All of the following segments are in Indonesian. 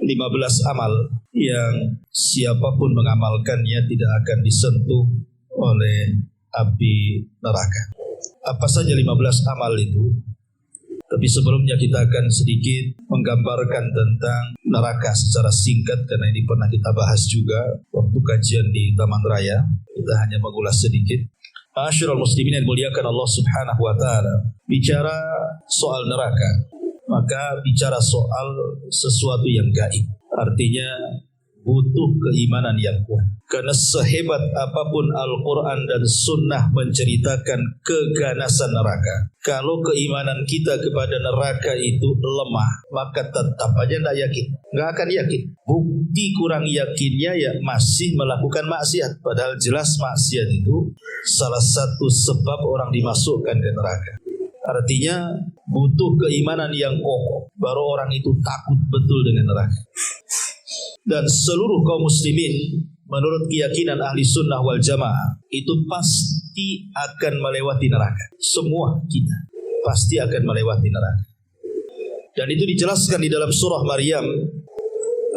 15 amal yang siapapun mengamalkannya tidak akan disentuh oleh api neraka. Apa saja 15 amal itu? Tapi sebelumnya kita akan sedikit menggambarkan tentang neraka secara singkat, karena ini pernah kita bahas juga waktu kajian di Taman Raya. Kita hanya mengulas sedikit. Ma'asyiral muslimin yang dimuliakan Allah Subhanahu wa taala. Bicara soal neraka, maka bicara soal sesuatu yang gaib. Artinya butuh keimanan yang kuat. Karena sehebat apapun Al-Quran dan Sunnah menceritakan keganasan neraka, kalau keimanan kita kepada neraka itu lemah, maka tetap aja tidak yakin, nggak akan yakin. Bukti kurang yakinnya ya masih melakukan maksiat, padahal jelas maksiat itu salah satu sebab orang dimasukkan ke neraka. Artinya butuh keimanan yang kokoh, baru orang itu takut betul dengan neraka. Dan seluruh kaum muslimin menurut keyakinan ahli sunnah wal jamaah itu pasti akan melewati neraka. Semua kita pasti akan melewati neraka. Dan itu dijelaskan di dalam surah Maryam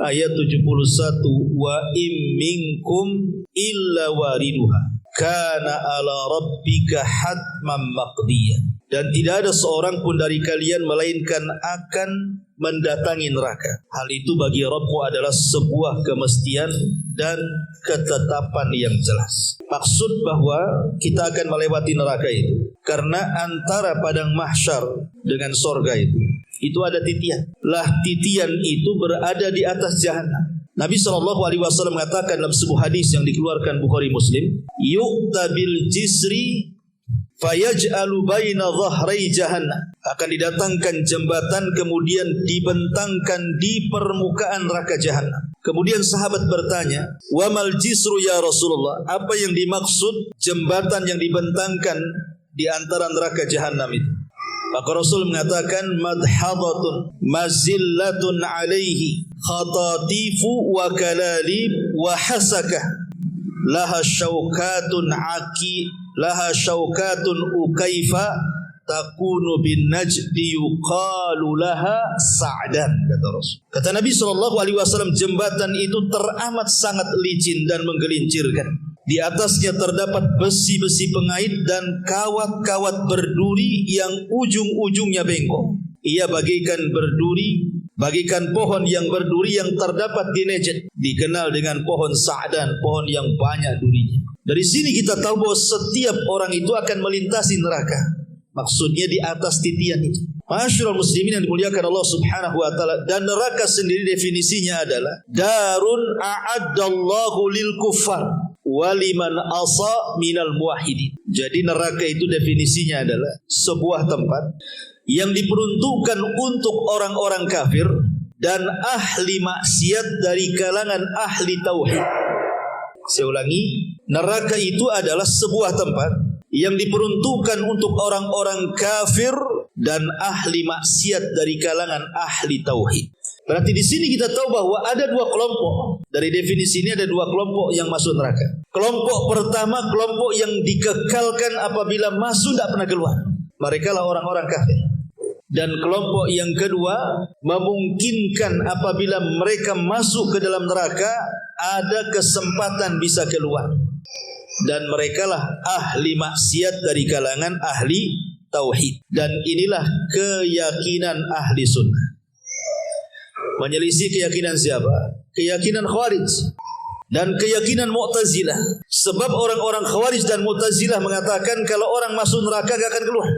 ayat 71, wa im minkum illa wariduha kana ala rabbika hatman maqdiyah. Dan tidak ada seorang pun dari kalian melainkan akan mendatangi neraka. Hal itu bagi Rabbmu adalah sebuah kemestian dan ketetapan yang jelas. Maksud bahwa kita akan melewati neraka itu karena antara padang mahsyar dengan sorga itu ada titian. Lah titian itu berada di atas jahanam. Nabi SAW mengatakan dalam sebuah hadis yang dikeluarkan Bukhari Muslim, yu'ta bil jisri fayaj'alu baina dhahrai jahannam. Akan didatangkan jembatan kemudian dibentangkan di permukaan neraka jahanam. Kemudian sahabat bertanya, wa mal jisru ya Rasulullah? Apa yang dimaksud jembatan yang dibentangkan di antara neraka jahanam itu? Maka Rasul mengatakan, madhadatun mazillatun alaihi khatatifu wa kalalib wa hasakah laha syaukatun ukaifa takunu bin najdi yuqalu laha sa'dan, kata Rasul. Kata Nabi SAW, jembatan itu teramat sangat licin dan menggelincirkan. Di atasnya terdapat besi-besi pengait dan kawat-kawat berduri yang ujung-ujungnya bengkok. Ia bagaikan berduri, bagaikan pohon yang berduri yang terdapat di Najd, dikenal dengan pohon Sa'dan, pohon yang banyak durinya. Dari sini kita tahu bahwa setiap orang itu akan melintasi neraka. Maksudnya di atas titian itu. Ma'asyiral muslimin yang dimuliakan Allah Subhanahu wa taala. Dan neraka sendiri definisinya adalah darun a'addallahu lil kuffar waliman asa minal muwahhidin. Jadi neraka itu definisinya adalah sebuah tempat yang diperuntukkan untuk orang-orang kafir dan ahli maksiat dari kalangan ahli tauhid. Saya ulangi, neraka itu adalah sebuah tempat yang diperuntukkan untuk orang-orang kafir dan ahli maksiat dari kalangan ahli tauhid. Berarti di sini kita tahu bahwa ada dua kelompok. Dari definisi ini ada dua kelompok yang masuk neraka. Kelompok pertama, kelompok yang dikekalkan apabila masuk tidak pernah keluar. Mereka lah orang-orang kafir. Dan kelompok yang kedua memungkinkan apabila mereka masuk ke dalam neraka ada kesempatan bisa keluar. Dan merekalah ahli maksiat dari kalangan ahli tauhid. Dan inilah keyakinan ahli sunnah. Menyelisih keyakinan siapa? Keyakinan Khawarij dan keyakinan Mu'tazilah. Sebab orang-orang Khawarij dan Mu'tazilah mengatakan kalau orang masuk neraka gak akan keluar.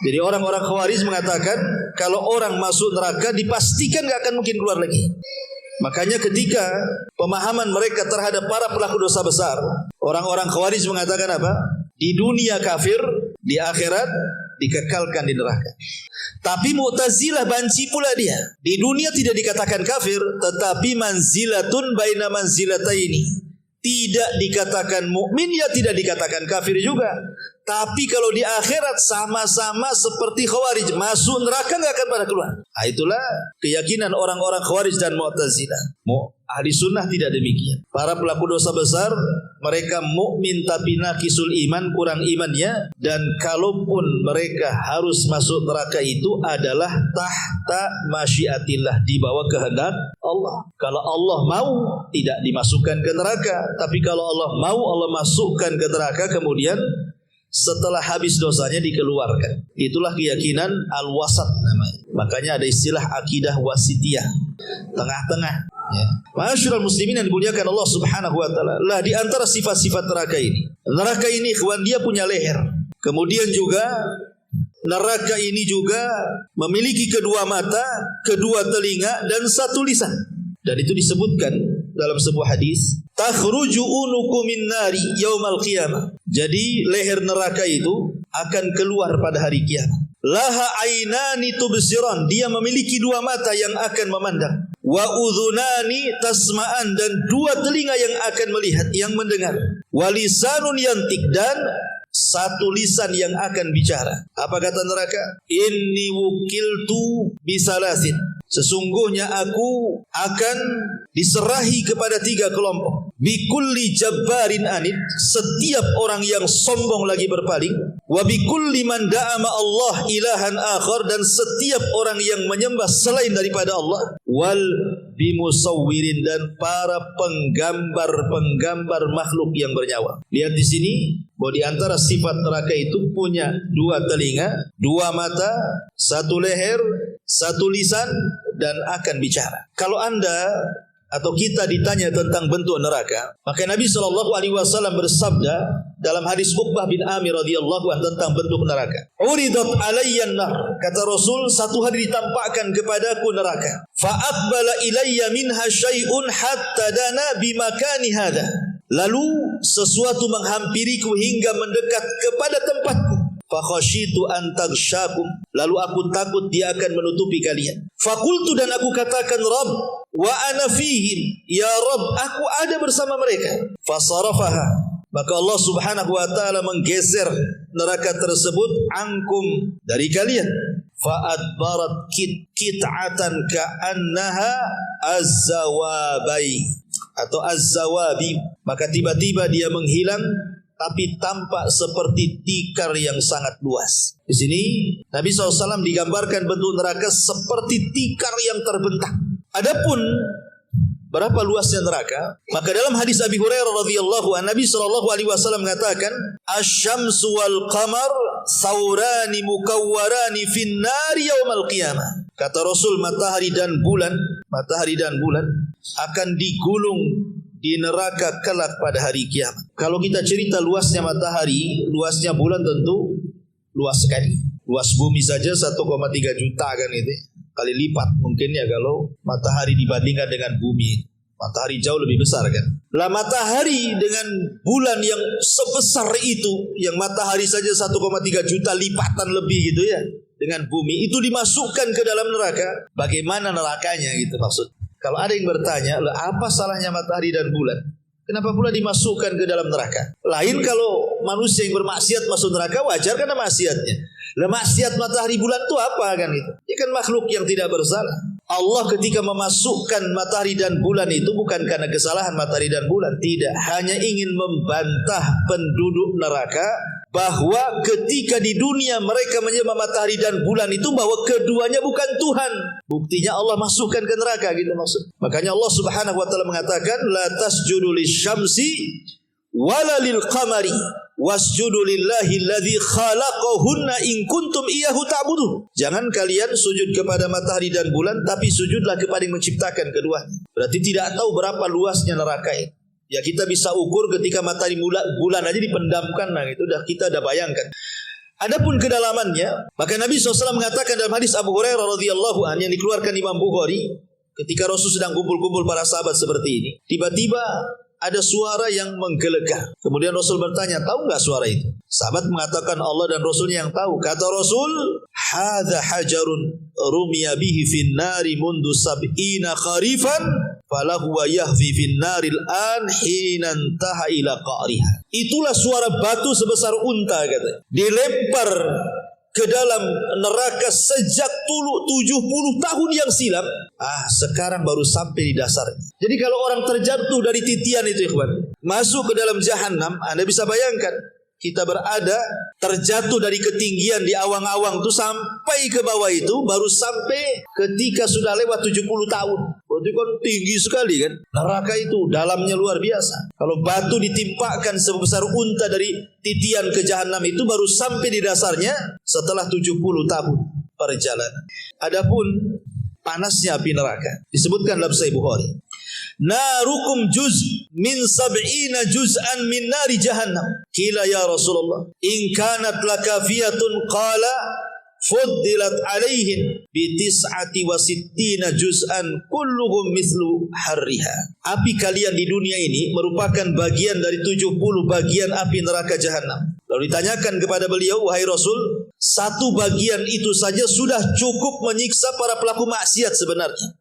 Jadi orang-orang Khawarij mengatakan kalau orang masuk neraka dipastikan gak akan mungkin keluar lagi. Makanya ketika pemahaman mereka terhadap para pelaku dosa besar, orang-orang Khawarij mengatakan apa? Di dunia kafir, di akhirat dikekalkan di neraka. Tapi Mu'tazilah banci pula dia. Di dunia tidak dikatakan kafir, tetapi manzilatun baina manzilataini. tidak dikatakan mukmin, ya tidak dikatakan kafir juga. Tapi kalau di akhirat sama-sama seperti Khawarij, masuk neraka nggak akan pada keluar. Nah, itulah keyakinan orang-orang Khawarij dan Mu'tazilah. Ahli sunnah tidak demikian. Para pelaku dosa besar, mereka mukmin tapi naqisul iman, kurang imannya. Dan kalaupun mereka harus masuk neraka itu adalah tahta masyiatillah, di bawah kehendak Allah. Kalau Allah mau, tidak dimasukkan ke neraka. Tapi kalau Allah mau, Allah masukkan ke neraka, kemudian setelah habis dosanya dikeluarkan. Itulah keyakinan al-wasat namanya. Makanya ada istilah akidah wasitiyah, tengah-tengah. Ya. Ma'asyiral muslimin yang dimuliakan Allah Subhanahu wa taala. Lah di antara sifat-sifat neraka ini. Neraka ini ikhwan, dia punya leher. Kemudian juga neraka ini juga memiliki kedua mata, kedua telinga, dan satu lisan. Dan itu disebutkan dalam sebuah hadis, takhruju unuku min nari yaumal qiyamah. Jadi leher neraka itu akan keluar pada hari kiamat. Laha ainani tubsiran, dia memiliki dua mata yang akan memandang. Wa udhunani tasma'an, dan dua telinga yang akan melihat, yang mendengar. Wa lisanun yantik, dan satu lisan yang akan bicara. Apa kata neraka? Inni wukiltu bisalasin. Sesungguhnya aku akan diserahi kepada tiga kelompok. Bikulli jabbarin anid, setiap orang yang sombong lagi berpaling. Wa bikulli man da'ama Allah ilahan akhar, dan setiap orang yang menyembah selain daripada Allah. Wal bimusawwirin, dan para penggambar-penggambar makhluk yang bernyawa. Lihat di sini bahwa di antara sifat neraka itu punya dua telinga, dua mata, satu leher, satu lisan, dan akan bicara. Kalau Anda atau kita ditanya tentang bentuk neraka, maka Nabi SAW bersabda dalam hadis Uqbah bin Amir radhiyallahu anhu tentang bentuk neraka. Uridat alayya nar, kata Rasul, satu hari ditampakkan kepadaku neraka. Fa aqbala ilayya minha syai'un hatta dana bimakani hadha. Lalu sesuatu menghampiriku hingga mendekat kepada tempatku. Fa khasyitu an taghsyakum, lalu aku takut dia akan menutupi kalian. Fakultu, dan aku katakan, Rabb, wa ana fihim, ya Rabb, aku ada bersama mereka. Fasarafaha, maka Allah Subhanahu wa taala menggeser neraka tersebut angkum, dari kalian. Fa'adbarat kit'atan ka'annaha az-zawabai atau az-zawabi, maka tiba-tiba dia menghilang, tapi tampak seperti tikar yang sangat luas. Di sini Nabi SAW digambarkan bentuk neraka seperti tikar yang terbentang. Adapun berapa luasnya neraka? Maka dalam hadis Abi Hurairah radhiyallahu anhu, Nabi SAW mengatakan, "Asy-syamsu wal qamar saurani mukawwarani fin nari yaumal qiyamah." Kata Rasul, matahari dan bulan akan digulung di neraka kelak pada hari kiamat. Kalau kita cerita luasnya matahari, luasnya bulan tentu luas sekali. Luas bumi saja 1,3 juta kan itu. Kali lipat mungkin ya kalau matahari dibandingkan dengan bumi. Matahari jauh lebih besar kan. Lah matahari dengan bulan yang sebesar itu, yang matahari saja 1,3 juta lipatan lebih gitu ya, dengan bumi, itu dimasukkan ke dalam neraka. Bagaimana nerakanya gitu maksud. Kalau ada yang bertanya, apa salahnya matahari dan bulan? Kenapa pula dimasukkan ke dalam neraka? Lain kalau manusia yang bermaksiat masuk neraka, wajar karena maksiatnya. Lah maksiat matahari bulan itu apa kan itu? Ini kan makhluk yang tidak bersalah. Allah ketika memasukkan matahari dan bulan itu bukan karena kesalahan matahari dan bulan, tidak, hanya ingin membantah penduduk neraka bahwa ketika di dunia mereka menyembah matahari dan bulan itu, bahwa keduanya bukan Tuhan. Buktinya Allah masukkan ke neraka gitu maksud. Makanya Allah Subhanahu wa taala mengatakan, la tasjudu lisyamsi wala lil qamari wasjudu lillahi alladzi khalaqahunna in kuntum iyyahu ta'budun. Jangan kalian sujud kepada matahari dan bulan, tapi sujudlah kepada yang menciptakan keduanya. Berarti tidak tahu berapa luasnya neraka ini. Ya kita bisa ukur ketika matahari bulan aja dipendamkan, nah itu kita udah bayangkan. Adapun kedalamannya, maka Nabi SAW mengatakan dalam hadis Abu Hurairah radhiyallahu anhu yang dikeluarkan Imam Bukhari, ketika Rasul sedang kumpul-kumpul para sahabat seperti ini, tiba-tiba ada suara yang menggelegar. Kemudian Rasul bertanya, tahu nggak suara itu? Sahabat mengatakan, Allah dan Rasulnya yang tahu. Kata Rasul, hadza hajarun rumiya bihi fin nari mundu sab'ina kharifan falahu wa yahfi fin naril an hina intaha ila qa'riha. Itulah suara batu sebesar unta kata. Dilempar ke dalam neraka sejak 70 tahun yang silam. Sekarang baru sampai di dasarnya. Jadi kalau orang terjatuh dari titian itu ikhwan, masuk ke dalam jahanam, Anda bisa bayangkan kita berada terjatuh dari ketinggian di awang-awang itu sampai ke bawah itu baru sampai ketika sudah lewat 70 tahun. Berarti kan tinggi sekali kan. Neraka itu dalamnya luar biasa. Kalau batu ditimpakan sebesar unta dari titian ke jahanam itu baru sampai di dasarnya setelah 70 tahun perjalanan. Adapun panasnya api neraka disebutkan dalam Sahih Bukhari. Narukum juz min sab'ina juz'an min nari jahannam. Qila ya Rasulullah, in kanat lakafiyatun qala fuddilat alaihin bi tis'ati wa sittina juz'an kulluhum mithlu harriha. Api kalian di dunia ini merupakan bagian dari 70 bagian api neraka jahannam. Lalu ditanyakan kepada beliau, wahai Rasul, satu bagian itu saja sudah cukup menyiksa para pelaku maksiat sebenarnya.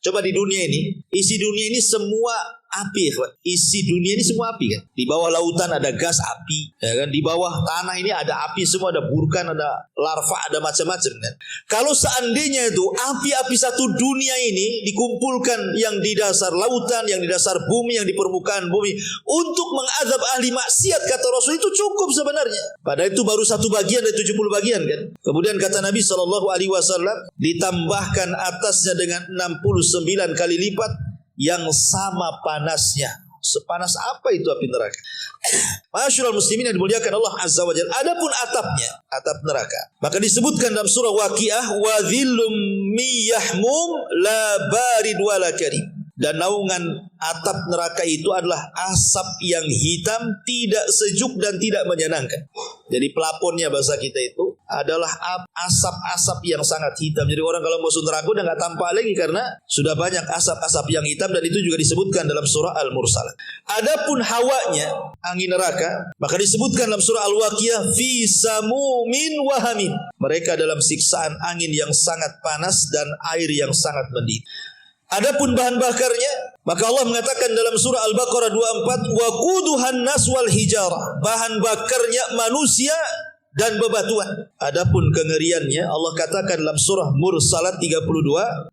Coba di dunia ini, isi dunia ini semua api, isi dunia ini semua api kan. Di bawah lautan ada gas api, ya kan. Di bawah tanah ini ada api semua, ada burkan, ada larva, ada macam-macam kan. Kalau seandainya itu api-api satu dunia ini dikumpulkan yang di dasar lautan, yang di dasar bumi, yang di permukaan bumi untuk mengadab ahli maksiat, kata Rasul, itu cukup sebenarnya. Padahal itu baru satu bagian dari 70 bagian kan. Kemudian kata Nabi SAW, ditambahkan atasnya dengan 69 kali lipat yang sama panasnya. Sepanas apa itu api neraka? Masyaallah muslimin yang dimuliakan Allah Azza wa Jalla. Adapun atapnya, atap neraka, maka disebutkan dalam surah Waqiah, wa dhillum miyahmum la barid wala karim. Dan naungan atap neraka itu adalah asap yang hitam, tidak sejuk dan tidak menyenangkan. Jadi pelaponnya bahasa kita itu adalah asap-asap yang sangat hitam. Jadi orang kalau masuk neraka udah nggak tampak lagi karena sudah banyak asap-asap yang hitam, dan itu juga disebutkan dalam surah Al-Mursalat. Adapun hawanya, angin neraka, maka disebutkan dalam surah Al-Waqiah, fi samumin wahamin. Mereka dalam siksaan angin yang sangat panas dan air yang sangat mendidih. Adapun bahan bakarnya, maka Allah mengatakan dalam surah Al-Baqarah 24, wa quduhan nas wal hijarah. Bahan bakarnya manusia dan bebatuan. Adapun kengeriannya, Allah katakan dalam surah Mursalat 32,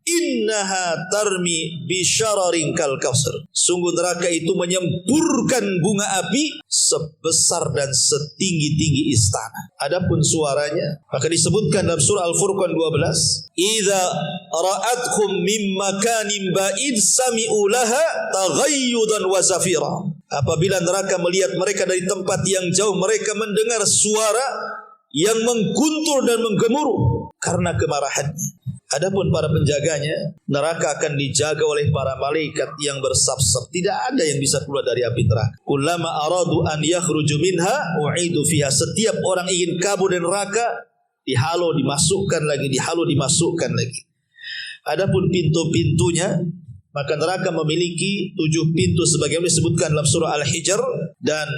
innaha tarmi bisyararin kal kausar. Sungguh neraka itu menyemburkan bunga api sebesar dan setinggi-tinggi istana. Adapun suaranya, maka disebutkan dalam surah Al-Furqan 12, idza ra'atkum min makanin ba'id sami'u laha taghayyudan wa zafira. Apabila neraka melihat mereka dari tempat yang jauh, mereka mendengar suara yang mengguntur dan menggemuruh karena kemarahannya. Adapun para penjaganya, neraka akan dijaga oleh para malaikat yang bersaf-saf. Tidak ada yang bisa keluar dari api neraka. Kullama aradu an yakhruju minha u'idu fiha. Setiap orang ingin kabur dari neraka, dihalau dimasukkan lagi, dihalau dimasukkan lagi. Adapun pintu-pintunya, maka neraka memiliki 7 pintu sebagaimana disebutkan dalam surah Al-Hijr, dan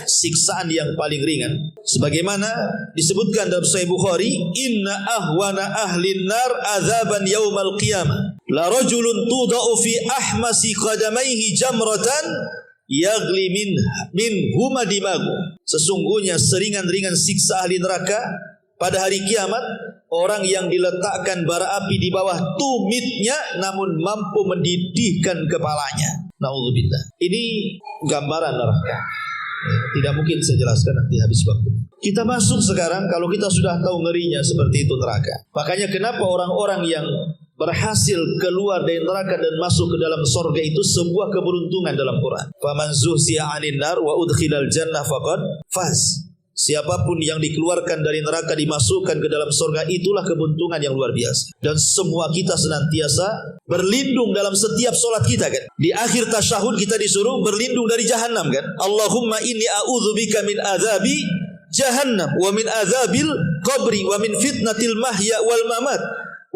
siksaan yang paling ringan sebagaimana disebutkan dalam Sahih Bukhari, inna ahwana ahlin nar azaban yaumal qiyamah la rajulun tudau fi ahmasi qadamaihi jamratan yagli min huma dimagu. Sesungguhnya seringan-ringan siksa ahli neraka pada hari kiamat orang yang diletakkan bara api di bawah tumitnya namun mampu mendidihkan kepalanya. Nauzubillah. Ini gambaran neraka. Tidak mungkin saya jelaskan, nanti habis waktu. Kita masuk sekarang, kalau kita sudah tahu ngerinya seperti itu neraka. Makanya kenapa orang-orang yang berhasil keluar dari neraka dan masuk ke dalam surga itu sebuah keberuntungan dalam Quran. Faman zuhziya 'anil nar wa udkhilal jannah faqad faz. Siapapun yang dikeluarkan dari neraka dimasukkan ke dalam surga, itulah keberuntungan yang luar biasa. Dan semua kita senantiasa berlindung dalam setiap solat kita kan. Di akhir tasyahud kita disuruh berlindung dari jahannam kan. Allahumma inni a'udzubika min azabi jahannam wa min azabil qabri wa min fitnatil mahya wal mamat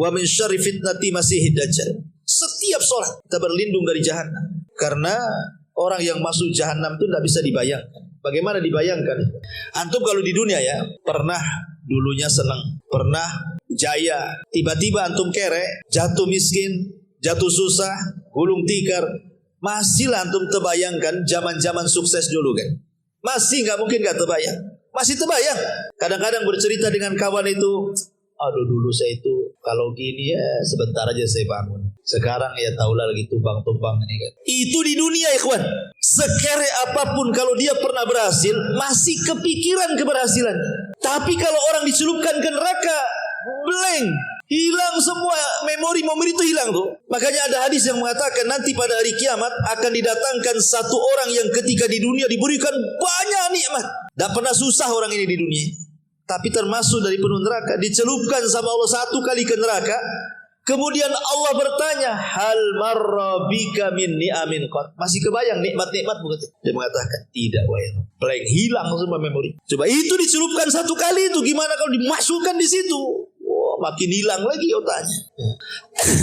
wa min syarri fitnati masihid dajjal. Setiap solat kita berlindung dari jahannam. Karena orang yang masuk jahannam itu tidak bisa dibayangkan. Bagaimana dibayangkan? Antum kalau di dunia ya, pernah dulunya senang, pernah jaya, tiba-tiba antum kere, jatuh miskin, jatuh susah, gulung tikar. Masih lah antum terbayangkan zaman-zaman sukses dulu kan? Masih nggak mungkin nggak terbayang. Masih terbayang. Kadang-kadang bercerita dengan kawan itu, aduh dulu saya itu kalau gini ya sebentar aja saya bangun. Sekarang ya tahulah lagi tumbang-tumbang ini kan. Itu di dunia ikhwan. Sekere apapun kalau dia pernah berhasil, masih kepikiran keberhasilan. Tapi kalau orang dicelupkan ke neraka, blank. Hilang semua memori itu hilang tuh. Makanya ada hadis yang mengatakan nanti pada hari kiamat akan didatangkan satu orang yang ketika di dunia diberikan banyak nikmat. Tak pernah susah orang ini di dunia. Tapi termasuk dari penuh neraka, dicelupkan sama Allah satu kali ke neraka. Kemudian Allah bertanya, hal marra bika min ni'amin qad. Masih kebayang nikmat-nikmat bukan? Dia mengatakan tidak, wahai. Blank, hilang semua memori. Coba itu dicelupkan satu kali itu gimana kalau dimasukkan di situ? Wah, makin hilang lagi otaknya.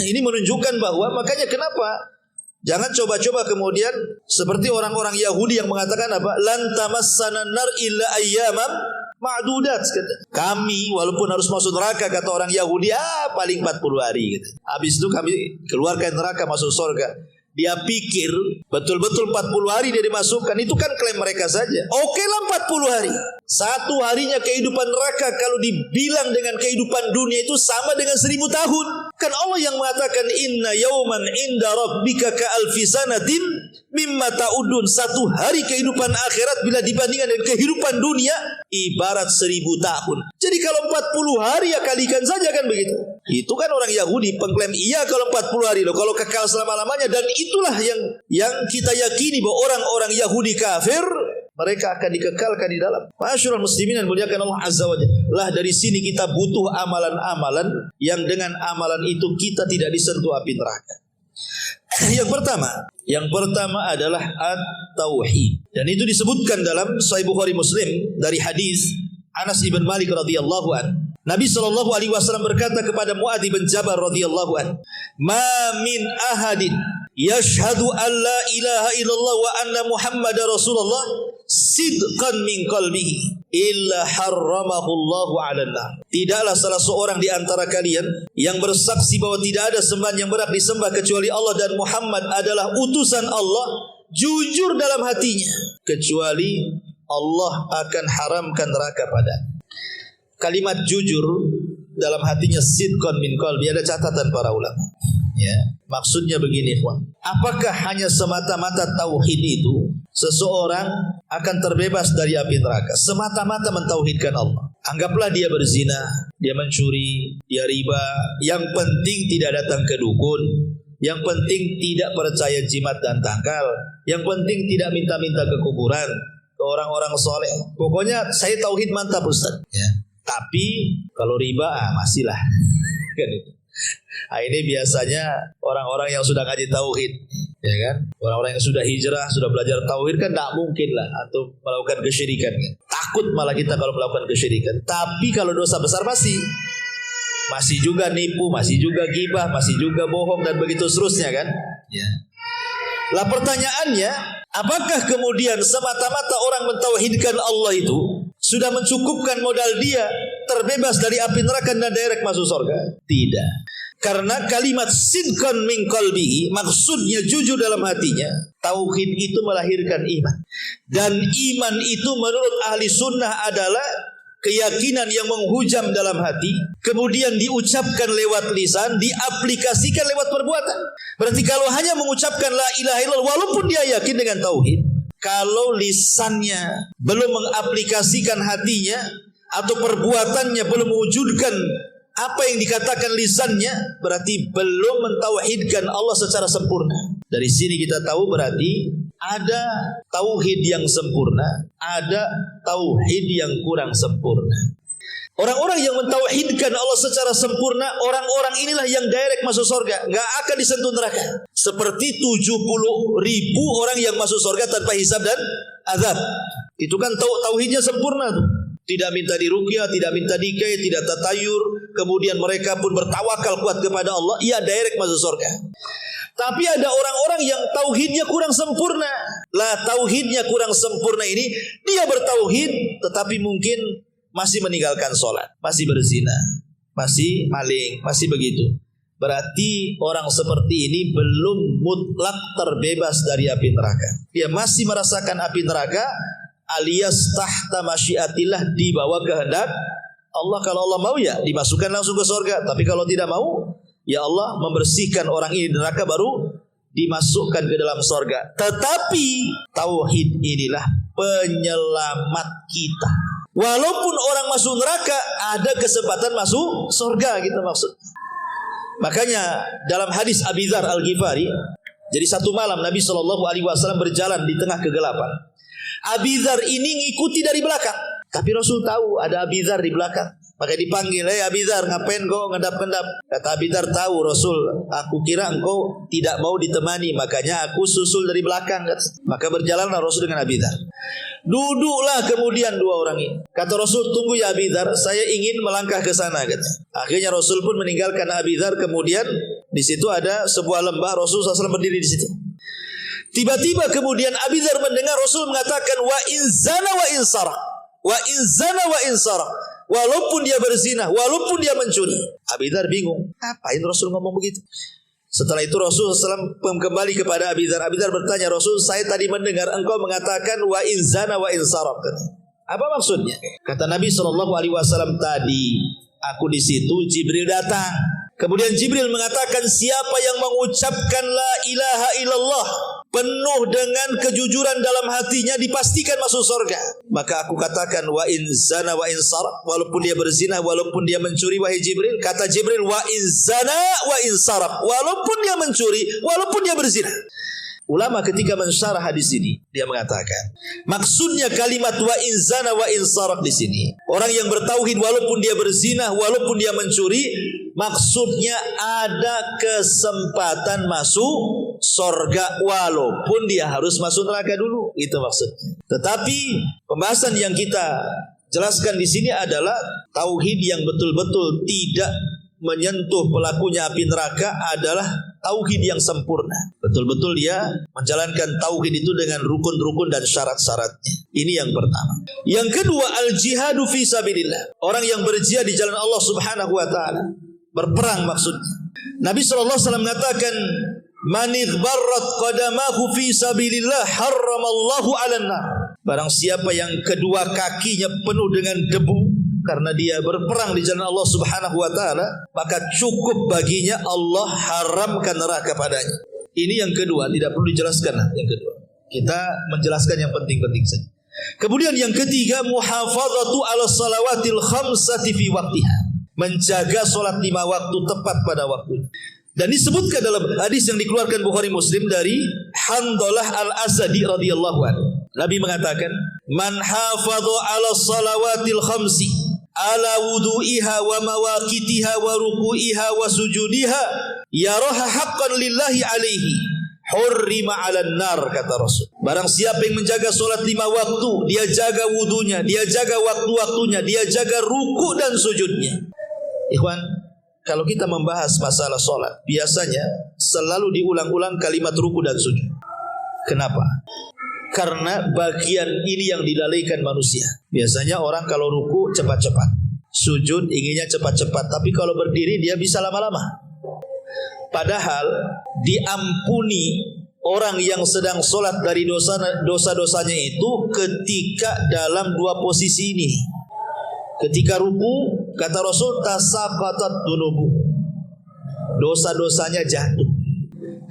Ini menunjukkan bahwa makanya kenapa jangan coba-coba kemudian seperti orang-orang Yahudi yang mengatakan apa? Lan tamassana nar illa ayyamam ma'dudat. Kami walaupun harus masuk neraka kata orang Yahudi, paling 40 hari gitu. Habis itu kami keluarkan neraka masuk surga. Dia pikir betul-betul 40 hari dia dimasukkan. Itu kan klaim mereka saja. Oke lah 40 hari. Satu harinya kehidupan neraka kalau dibilang dengan kehidupan dunia itu sama dengan 1000 tahun. Kan Allah yang mengatakan inna yauman inda rabbika ka alfi sanatin mimma ta'udun. Satu hari kehidupan akhirat bila dibandingkan dengan kehidupan dunia ibarat 1000 tahun. Jadi kalau 40 hari ya kalikan saja kan begitu. Itu kan orang Yahudi pengklaim iya kalau 40 hari loh, kalau kekal selama-lamanya. Dan itulah yang kita yakini bahwa orang-orang Yahudi kafir mereka akan dikekalkan di dalam. Masyaallah muslimin yang muliakan Allah Azza wa Jalla. Lah dari sini kita butuh amalan-amalan yang dengan amalan itu kita tidak disentuh api neraka. Yang pertama adalah at-tauhid. Dan itu disebutkan dalam Sahih Bukhari Muslim dari hadis Anas ibn Malik radhiyallahu an. Nabi sallallahu alaihi wasallam berkata kepada Muadz bin Jabal radhiyallahu an, "Ma min ahadin yashhadu an la ilaha illallah wa anna Muhammadar Rasulullah sidqan min qalbihi illa harramahu Allahu 'alan nar." Tidaklah salah seorang di antara kalian yang bersaksi bahwa tidak ada sembahan yang berhak disembah kecuali Allah dan Muhammad adalah utusan Allah, jujur dalam hatinya, kecuali Allah akan haramkan neraka padanya. Kalimat jujur dalam hatinya sidqan min qalbi, ada catatan para ulama. Ya, maksudnya begini, ikhwan. Apakah hanya semata-mata tauhid itu seseorang akan terbebas dari api neraka? Semata-mata mentauhidkan Allah. Anggaplah dia berzina, dia mencuri, dia riba, yang penting tidak datang ke dukun, yang penting tidak percaya jimat dan tangkal, yang penting tidak minta-minta ke kuburan, ke orang-orang soleh. Pokoknya saya tauhid mantap Ustaz. Ya. Tapi kalau riba masih lah. Ini biasanya orang-orang yang sudah ngaji tauhid, ya kan? Orang-orang yang sudah hijrah, sudah belajar tauhid kan tak mungkin lah atau melakukan kesyirikan kan? Takut malah kita kalau melakukan kesyirikan. Tapi kalau dosa besar masih juga nipu, masih juga gibah, masih juga bohong dan begitu seterusnya kan? Ya. Lah pertanyaannya, apakah kemudian semata-mata orang mentauhidkan Allah itu sudah mencukupkan modal dia terbebas dari api neraka dan direct masuk surga? Tidak. Karena kalimat sidqan min qalbihi maksudnya jujur dalam hatinya. Tauhid itu melahirkan iman. Dan iman itu menurut ahli sunnah adalah keyakinan yang menghujam dalam hati, kemudian diucapkan lewat lisan, diaplikasikan lewat perbuatan. Berarti kalau hanya mengucapkan la ilaha illallah walaupun dia yakin dengan tauhid, kalau lisannya belum mengaplikasikan hatinya atau perbuatannya belum mewujudkan apa yang dikatakan lisannya, berarti belum mentauhidkan Allah secara sempurna. Dari sini kita tahu berarti ada tauhid yang sempurna, ada tauhid yang kurang sempurna. Orang-orang yang mentauhidkan Allah secara sempurna, orang-orang inilah yang direct masuk surga, nggak akan disentuh neraka. Seperti 70.000 orang yang masuk surga tanpa hisab dan azab. Itu kan tauhidnya sempurna tuh. Tidak minta diruqyah, tidak minta dikai, tidak tatayur. Kemudian mereka pun bertawakal kuat kepada Allah. Ia direct masuk surga. Tapi ada orang-orang yang tauhidnya kurang sempurna. Lah tauhidnya kurang sempurna ini, dia bertauhid tetapi mungkin masih meninggalkan sholat, masih berzina, masih maling, masih begitu. Berarti orang seperti ini belum mutlak terbebas dari api neraka. Dia masih merasakan api neraka alias tahta masyiatillah, di bawah kehendak Allah. Kalau Allah mau ya dimasukkan langsung ke surga. Tapi kalau tidak mau, ya Allah membersihkan orang ini neraka baru dimasukkan ke dalam surga. Tetapi tauhid inilah penyelamat kita. Walaupun orang masuk neraka, ada kesempatan masuk surga, gitu maksud. Makanya dalam hadis Abi Dzar Al-Ghifari, jadi satu malam Nabi SAW berjalan di tengah kegelapan. Abi Dzar ini ngikuti dari belakang, tapi Rasul tahu ada Abi Dzar di belakang. Maka dipanggil, Abi Dzar, ngapain kau ngedap-ngedap? Kata Abi Dzar, tahu Rasul, aku kira engkau tidak mau ditemani, makanya aku susul dari belakang. Maka berjalanlah Rasul dengan Abi Dzar. Duduklah kemudian dua orang ini. Kata Rasul, tunggu ya Abi Dzar, saya ingin melangkah ke sana. Akhirnya Rasul pun meninggalkan Abi Dzar. Kemudian di situ ada sebuah lembah, Rasul SAW berdiri di situ. Tiba-tiba kemudian Abi Dzar mendengar Rasul mengatakan, wa in zana wa in sarak, wa in zana wa in sarak. Walaupun dia berzina, walaupun dia mencuri. Abi Dzar bingung, apain Rasul ngomong begitu? Setelah itu Rasul SAW kembali kepada Abi Dzar. Abi Dzar bertanya, Rasul, saya tadi mendengar engkau mengatakan wa in zana wa in sarak. Apa maksudnya? Kata Nabi SAW, tadi aku di situ, Jibril datang. Kemudian Jibril mengatakan, siapa yang mengucapkan la ilaha illallah penuh dengan kejujuran dalam hatinya, dipastikan masuk surga. Maka aku katakan, wa in zana wa in sarak, walaupun dia berzina, walaupun dia mencuri, wahai Jibril. Kata Jibril, wa in zana wa in sarak, walaupun dia mencuri, walaupun dia berzina. Ulama ketika mensyarah hadis ini, dia mengatakan, maksudnya kalimat wa in zana wa in sarak di sini, orang yang bertauhid walaupun dia berzina, walaupun dia mencuri, maksudnya ada kesempatan masuk surga walaupun dia harus masuk neraka dulu. Itu maksudnya. Tetapi pembahasan yang kita jelaskan di sini adalah tauhid yang betul-betul tidak menyentuh pelakunya api neraka adalah tauhid yang sempurna. Betul-betul dia menjalankan tauhid itu dengan rukun-rukun dan syarat-syaratnya. Ini yang pertama. Yang kedua, al-jihadu fi sabilillah. Orang yang berjihad di jalan Allah Subhanahu wa taala. Berperang maksudnya. Nabi SAW mengatakan, man idbarrat qadamahu fi sabilillah harramallahu 'alan nar. Barang siapa yang kedua kakinya penuh dengan debu karena dia berperang di jalan Allah Subhanahu wa taala, maka cukup baginya Allah haramkan neraka padanya. Ini yang kedua, tidak perlu dijelaskan yang kedua. Kita menjelaskan yang penting-penting saja. Kemudian yang ketiga, muhafadzatu 'ala salawatil khamsati fi waqtiha. Menjaga salat 5 waktu tepat pada waktunya. Dan disebutkan dalam hadis yang dikeluarkan Bukhari Muslim dari Handalah Al-Asadi radhiyallahu anhu. Nabi mengatakan, man hafadha 'ala salawatil khamsi ala wudu'iha wa mawaqitiha wa ruku'iha wa sujudiha yaraha haqqan lillahi alaihi hurrima 'alan nar, kata Rasul. Barang siapa yang menjaga salat 5 waktu, dia jaga wudunya, dia jaga waktu-waktunya, dia jaga ruku dan sujudnya. Ikhwan, kalau kita membahas masalah salat, biasanya selalu diulang-ulang kalimat ruku dan sujud. Kenapa? Karena bagian ini yang dilalaikan manusia. Biasanya orang kalau ruku cepat-cepat, sujud inginnya cepat-cepat, tapi kalau berdiri dia bisa lama-lama. Padahal diampuni orang yang sedang sholat dari dosa-dosanya itu ketika dalam 2 posisi ini. Ketika ruku, kata Rasul, tasaqatat dunubu, dosa-dosanya jatuh.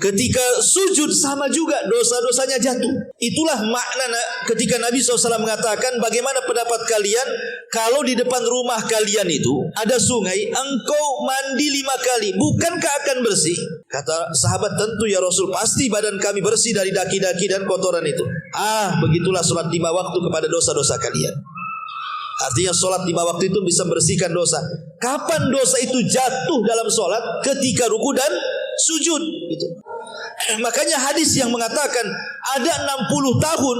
Ketika sujud sama juga, dosa-dosanya jatuh. Itulah makna ketika Nabi SAW mengatakan, bagaimana pendapat kalian kalau di depan rumah kalian itu ada sungai, engkau mandi 5 kali, bukankah akan bersih? Kata sahabat, tentu ya Rasul, pasti badan kami bersih dari daki-daki dan kotoran itu. Begitulah sholat 5 waktu kepada dosa-dosa kalian. Artinya sholat 5 waktu itu bisa membersihkan dosa. Kapan dosa itu jatuh dalam sholat? Ketika ruku dan sujud. Gitu. Makanya hadis yang mengatakan ada 60 tahun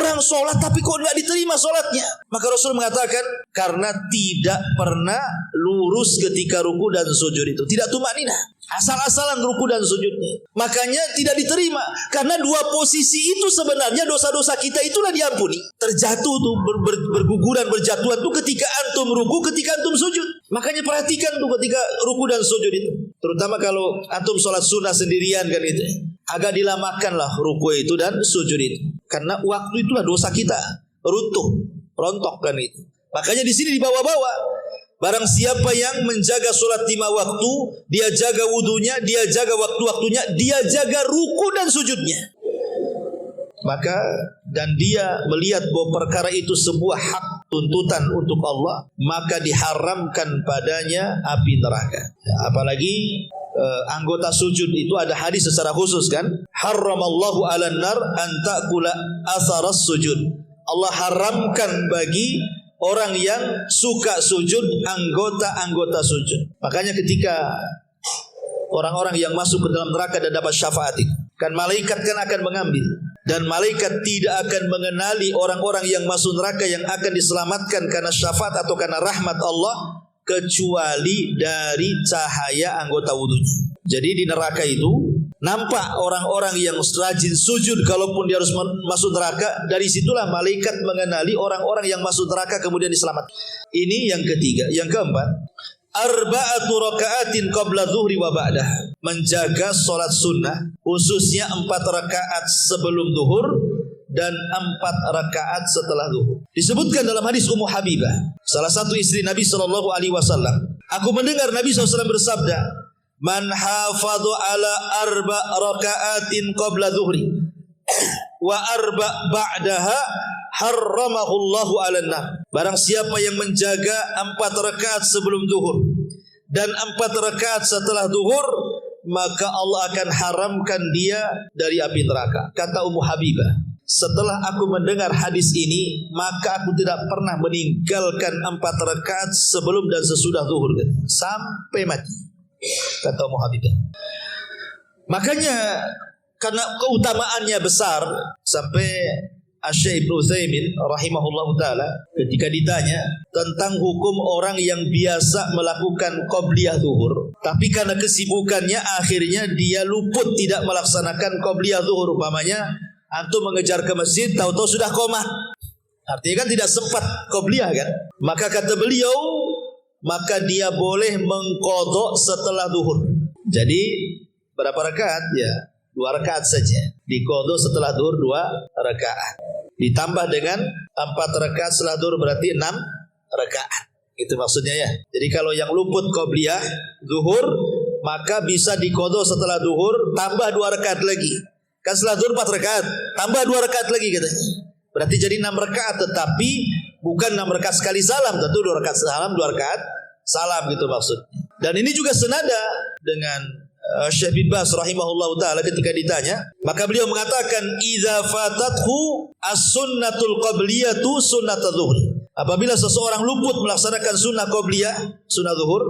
orang sholat tapi kok nggak diterima sholatnya. Maka Rasul mengatakan karena tidak pernah lurus ketika ruku dan sujud itu. Tidak tumakninah. Asal-asalan ruku dan sujudnya. Makanya tidak diterima. Karena dua posisi itu sebenarnya dosa-dosa kita itulah diampuni. Terjatuh tuh, berguguran, berjatuhan tuh ketika antum ruku, ketika antum sujud. Makanya perhatikan tuh ketika ruku dan sujud itu. Terutama kalau antum sholat sunnah sendirian kan itu. Agak dilamakanlah ruku itu dan sujud itu. Karena waktu itulah dosa kita. Rontok kan itu. Makanya di sini dibawa-bawa. Barang siapa yang menjaga sholat 5 waktu, dia jaga wudunya, dia jaga waktu-waktunya, dia jaga ruku dan sujudnya. Maka dan dia melihat bahwa perkara itu sebuah hak tuntutan untuk Allah, maka diharamkan padanya api neraka. Apalagi anggota sujud itu ada hadis secara khusus kan? Haramallahu 'alan nar an ta'kula atharas sujud. Allah haramkan bagi orang yang suka sujud, anggota-anggota sujud. Makanya ketika orang-orang yang masuk ke dalam neraka dan dapat syafaat itu, kan malaikat kan akan mengambil. Dan malaikat tidak akan mengenali orang-orang yang masuk neraka yang akan diselamatkan karena syafaat atau karena rahmat Allah, kecuali dari cahaya anggota wudunya. Jadi di neraka itu nampak orang-orang yang rajin sujud kalaupun dia harus masuk neraka. Dari situlah malaikat mengenali orang-orang yang masuk neraka kemudian diselamatkan. Ini yang ketiga. Yang keempat, arba'atu raka'atin qabla zuhri wa ba'dah. Menjaga sholat sunnah, khususnya 4 rakaat sebelum zuhur dan 4 rakaat setelah zuhur. Disebutkan dalam hadis Ummu Habibah, salah satu istri Nabi SAW. Aku mendengar Nabi SAW bersabda, man hafadhu ala 4 raka'atin qabla zuhri wa 4 ba'daha harramahullahu 'alan nar. Barang siapa yang menjaga 4 rakaat sebelum zuhur dan 4 rakaat setelah zuhur, maka Allah akan haramkan dia dari api neraka. Kata Ummu Habibah, setelah aku mendengar hadis ini, maka aku tidak pernah meninggalkan 4 rakaat sebelum dan sesudah zuhur sampai mati. Kata Ummu Habibah. Makanya karena keutamaannya besar, sampai Asy-Syaikh Ibnu Utsaimin rahimahullahu taala ketika ditanya tentang hukum orang yang biasa melakukan qabliyah zuhur, tapi karena kesibukannya akhirnya dia luput tidak melaksanakan qabliyah zuhur. Umpamanya antum mengejar ke masjid, tahu-tahu sudah qomat, artinya kan tidak sempat qabliyah kan. Maka kata beliau, maka dia boleh mengqadha setelah zuhur. Jadi berapa rakaat? Ya 2 rakaat saja. Diqadha setelah zuhur 2 rakaat. Ditambah dengan 4 rakaat setelah zuhur berarti 6 rakaat. Itu maksudnya ya. Jadi kalau yang luput qabliyah zuhur, maka bisa diqadha setelah zuhur tambah 2 rakaat lagi. Kan setelah zuhur 4 rakaat, tambah 2 rakaat lagi katanya. Berarti jadi 6 rakaat, tetapi bukan 6 rakaat sekali salam, tentu 2 rakaat salam, 2 rakaat salam gitu maksudnya. Dan ini juga senada dengan Syekh bin Baz rahimahullahu taala ketika ditanya, maka beliau mengatakan idza fatathu as-sunnatul qabliyatu sunnatadz zuhri. Apabila seseorang luput melaksanakan sunnah qabliyah, sunnah zuhur,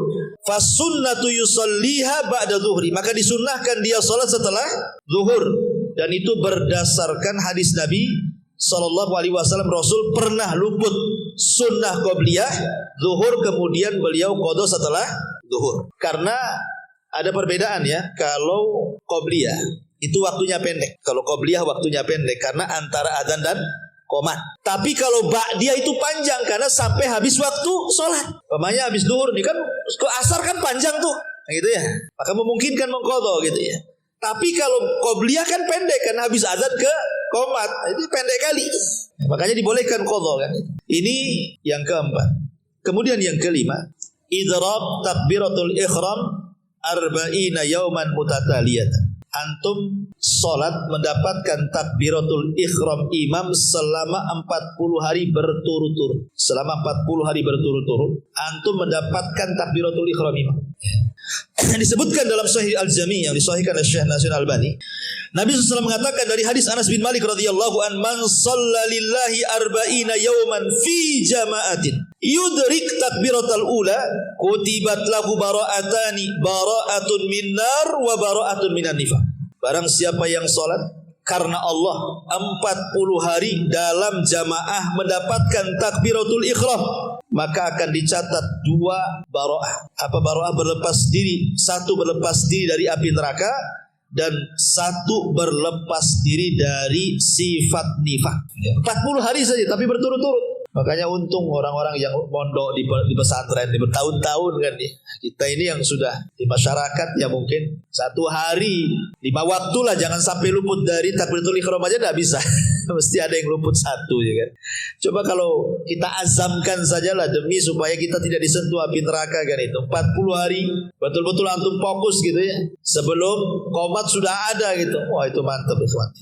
fasunnatu yusalliha ba'da zuhri, maka disunnahkan dia salat setelah zuhur. Dan itu berdasarkan hadis Nabi sallallahu alaihi wasallam, Rasul pernah luput sunnah qabliyah zuhur kemudian beliau qadha setelah zuhur. Karena ada perbedaan ya, kalau qabliyah itu waktunya pendek. Kalau qabliyah waktunya pendek karena antara adzan dan qomat. Tapi kalau ba'diyah itu panjang karena sampai habis waktu sholat. Umpamanya habis zuhur nih kan ke asar kan panjang tuh, gitu ya. Maka memungkinkan mengqadha gitu ya. Tapi kalau qabliyah kan pendek karena habis adzan ke qomat, itu pendek kali. Makanya dibolehkan qadha kan. Ini yang keempat. Kemudian yang kelima, idrab takbiratul ihram arba'ina yauman mutataliyatan. Antum salat mendapatkan takbiratul ihram imam selama 40 hari berturut-turut. Selama 40 hari berturut-turut antum mendapatkan takbiratul ihram imam. Disebutkan dalam Sahih Al-Jami' yang disahihkan oleh Syekh Nasir Al-Albani, Nabi SAW mengatakan dari hadis Anas bin Malik radhiyallahu an, man shalla lillahi arba'ina yawman fi jama'atin yudrik takbiratul ula kutibat lahu bara'atun minnar wa bara'atun minan nifaq. Barang siapa yang salat karena Allah 40 hari dalam jamaah mendapatkan takbiratul ihram, maka akan dicatat 2 baro'ah. Apa baro'ah? Berlepas diri. 1 berlepas diri dari api neraka, dan 1 berlepas diri dari sifat nifak. 40 hari saja tapi berturut-turut. Makanya untung orang-orang yang mondok di pesantren di bertahun-tahun kan ya. Kita ini yang sudah di masyarakat ya mungkin 1 hari 5 waktu lah, jangan sampai luput dari takbiratul ihram aja enggak bisa. Mesti ada yang luput 1 ya kan. Coba kalau kita azamkan sajalah demi supaya kita tidak disentuh api neraka kan itu. 40 hari betul-betul antum fokus gitu ya. Sebelum qomat sudah ada gitu. Wah itu mantap ikhwan.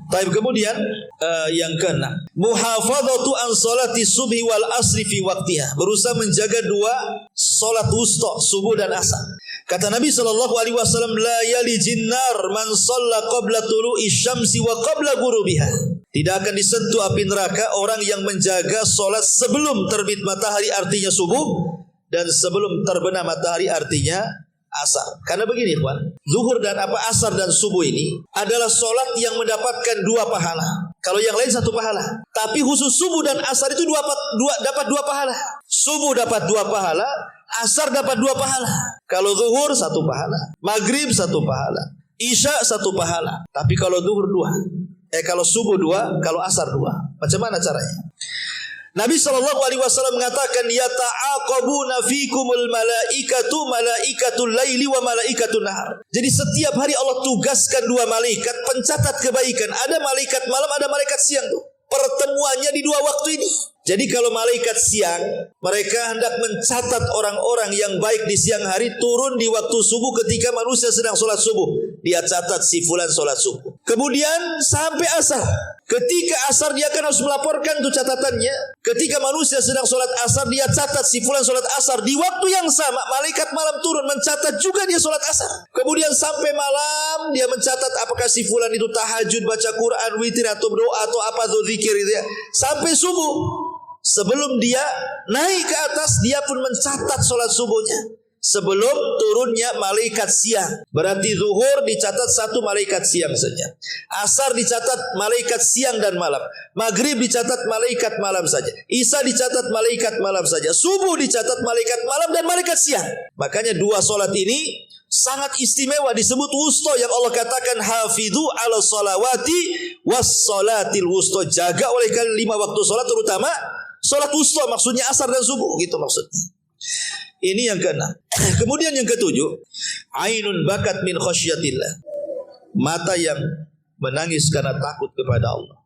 Baik, kemudian yang keenam, muhafadzatu an salati subhi wal asri fi waqtiha, berusaha menjaga 2 salat wusta, subuh dan asar. Kata Nabi sallallahu alaihi wasallam, la yalijin nar man shalla qabla tulu'i syamsi wa qabla ghurubiha. Tidak akan disentuh api neraka orang yang menjaga salat sebelum terbit matahari artinya subuh, dan sebelum terbenam matahari artinya asar. Karena begini ikhwan, zuhur dan asar dan subuh ini adalah solat yang mendapatkan 2 pahala. Kalau yang lain 1 pahala, tapi khusus subuh dan asar itu dapat 2 pahala. Subuh dapat 2 pahala, asar dapat 2 pahala. Kalau zuhur 1 pahala, maghrib 1 pahala, isya 1 pahala. Tapi kalau zuhur 2, kalau subuh 2, kalau asar 2. Macam mana caranya? Nabi SAW mengatakan, yata'aqabuna fikumul malaikatul laili wa malaikatul nahar. Jadi setiap hari Allah tugaskan 2 malaikat pencatat kebaikan. Ada malaikat malam, ada malaikat siang tuh. Pertemuannya di 2 waktu ini. Jadi kalau malaikat siang, mereka hendak mencatat orang-orang yang baik di siang hari, turun di waktu subuh ketika manusia sedang sholat subuh. Dia catat si fulan sholat subuh. Kemudian sampai asar. Ketika asar dia akan harus melaporkan tuh catatannya. Ketika manusia sedang sholat asar, dia catat si fulan sholat asar. Di waktu yang sama, malaikat malam turun mencatat juga dia sholat asar. Kemudian sampai malam, dia mencatat apakah si fulan itu tahajud, baca Quran, witir atau doa atau apa tuh zikir itu ya. Sampai subuh. Sebelum dia naik ke atas, dia pun mencatat sholat subuhnya. Sebelum turunnya malaikat siang. Berarti zuhur dicatat 1 malaikat siang saja. Asar dicatat malaikat siang dan malam. Maghrib dicatat malaikat malam saja. Isya dicatat malaikat malam saja. Subuh dicatat malaikat malam dan malaikat siang. Makanya 2 solat ini sangat istimewa, disebut wusta, yang Allah katakan hafidhu ala salawati was salatil wusta. Jaga oleh kalian 5 waktu solat, terutama solat wusta, maksudnya asar dan subuh gitu maksudnya. Ini yang ke-6. Kemudian yang ke-7, ainun bakat min khasyatillah, mata yang menangis karena takut kepada Allah.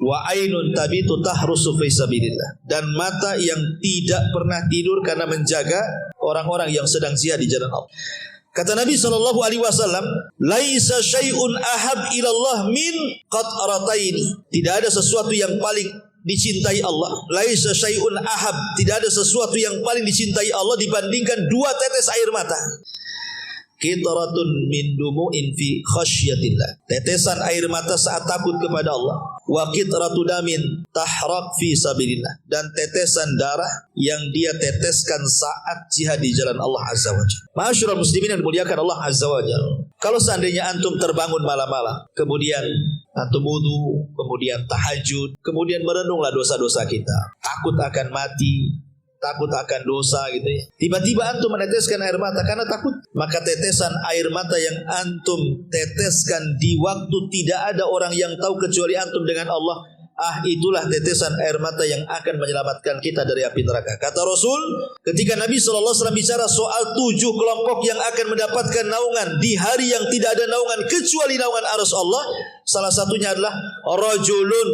Wa ainun tabitu tahrusu fi sabilillah, dan mata yang tidak pernah tidur karena menjaga orang-orang yang sedang jihad di jalan Allah. Kata Nabi SAW, laisa syai'un ahab ilallah min qatrataini. Tidak ada sesuatu yang paling dicintai Allah. Laisa syai'un ahab, tidak ada sesuatu yang paling dicintai Allah dibandingkan 2 tetes air mata. Qitratun min dumu'in fi khasyatillah, tetesan air mata saat takut kepada Allah. Wa qitratu damin tahraq fi sabilillah, dan tetesan darah yang dia teteskan saat jihad di jalan Allah Azza wa Jalla. Ma'asyiral muslimin yang dimuliakan Allah Azza wa Jalla, kalau seandainya antum terbangun malam-malam, kemudian antum wudu, kemudian tahajud, kemudian merenunglah dosa-dosa kita, takut akan mati, takut akan dosa gitu ya. Tiba-tiba antum meneteskan air mata karena takut, maka tetesan air mata yang antum teteskan di waktu tidak ada orang yang tahu kecuali antum dengan Allah, itulah tetesan air mata yang akan menyelamatkan kita dari api neraka. Kata Rasul, ketika Nabi SAW bicara soal 7 kelompok yang akan mendapatkan naungan di hari yang tidak ada naungan kecuali naungan arsy Allah, salah satunya adalah rajulun